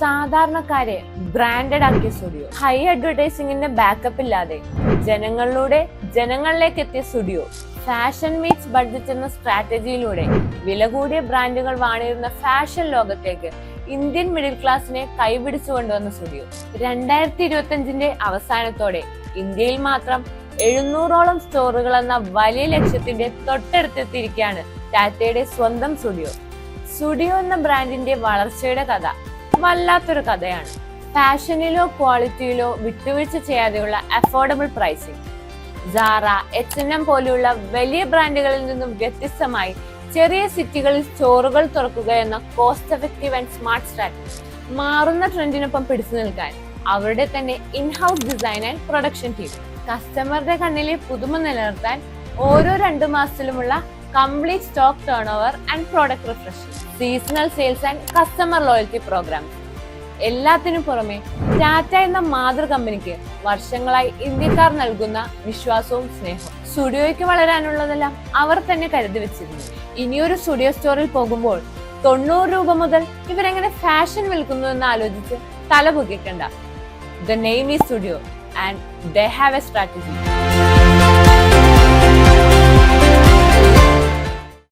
സാധാരണക്കാരെ ബ്രാൻഡഡ് ആക്കിയ studio. High അഡ്വർടൈസിംഗിന്റെ backup ഇല്ലാതെ ജനങ്ങളിലേക്ക് എത്തിയ സ്റ്റുഡിയോ. ഫാഷൻ മീറ്റ്സ് ബഡ്ജറ്റ് എന്ന സ്ട്രാറ്റജിയിലൂടെ വില കൂടിയ ബ്രാൻഡുകൾ വാണിരുന്ന ഫാഷൻ ലോകത്തേക്ക് ഇന്ത്യൻ മിഡിൽ ക്ലാസിനെ കൈപിടിച്ചു കൊണ്ടുവന്ന സ്റ്റുഡിയോ. 2025 അവസാനത്തോടെ ഇന്ത്യയിൽ മാത്രം 700ഓളം സ്റ്റോറുകൾ എന്ന വലിയ ലക്ഷ്യത്തിന്റെ തൊട്ടടുത്തെത്തിയിരിക്കുകയാണ് ടാറ്റയുടെ സ്വന്തം സ്റ്റുഡിയോ. സ്റ്റുഡിയോ എന്ന ബ്രാൻഡിന്റെ വളർച്ചയുടെ കഥ വല്ലാത്തൊരു കഥയാണ്. ഫാഷനിലോ ക്വാളിറ്റിയിലോ വിട്ടുവീഴ്ച ചെയ്യാതെയുള്ള അഫോർഡബിൾ പ്രൈസിംഗ്. സാറ, H&M പോലെയുള്ള വലിയ ബ്രാൻഡുകളിൽ നിന്നും വ്യത്യസ്തമായി ചെറിയ സിറ്റികളിൽ സ്റ്റോറുകൾ തുറക്കുക എന്ന cost effective and smart strategy. മാറുന്ന ട്രെൻഡിനൊപ്പം പിടിച്ചു നിൽക്കാൻ അവരുടെ തന്നെ in house design and production team. കസ്റ്റമറുടെ കണ്ണിലെ പുതുമ നിലനിർത്താൻ ഓരോ 2 മാസത്തിലുമുള്ള complete stock turnover and product refreshing. Seasonal sales and customer loyalty programme. എല്ലാത്തിനും പുറമെ ടാറ്റ എന്ന മാതൃ കമ്പനിക്ക് വർഷങ്ങളായി ഇന്ത്യക്കാർ നൽകുന്ന വിശ്വാസവും സ്നേഹവും. സ്റ്റുഡിയോയ്ക്ക് വളരാനുള്ളതെല്ലാം അവർ തന്നെ കരുതി വെച്ചിരുന്നു. ഇനിയൊരു സ്റ്റുഡിയോ സ്റ്റോറിൽ പോകുമ്പോൾ 90 രൂപ മുതൽ ഇവരെങ്ങനെ ഫാഷൻ വിൽക്കുന്നു എന്ന് ആലോചിച്ച് തല പുകിക്കണ്ട. The name is Studio and they have a strategy.